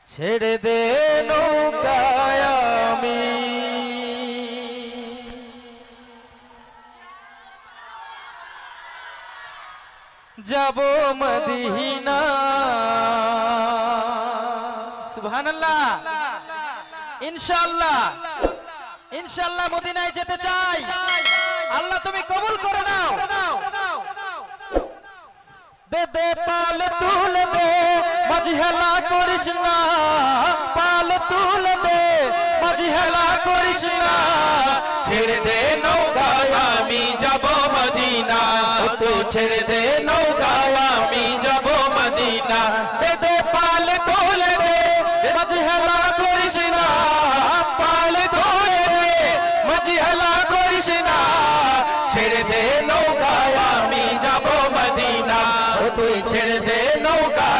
ছেড়ে দে নৌকায় আমি যাব মদিনা। সুবহানাল্লাহ। ইনশাআল্লাহ ইনশাআল্লাহ মদিনায় যেতে চাই। আল্লাহ তুমি কবুল করে নাও। দে দে পাল তুলে দে মাঝি হেলা করিস না, পাল তুলে দে মাঝি হেলা করিস না। ছেড়ে দে নৌকায় আমি যাব মদিনা, তুই ছেড়ে দে নৌকায় আমি যাব মদিনা। দে দে পাল তুলে দে মাঝি হেলা করিস না, পাল তুলে দে মাঝি হেলা করিস না, ছেড়ে দে নৌকায় আমি যাব মদিনা, তুই ছেড়ে দে নৌকা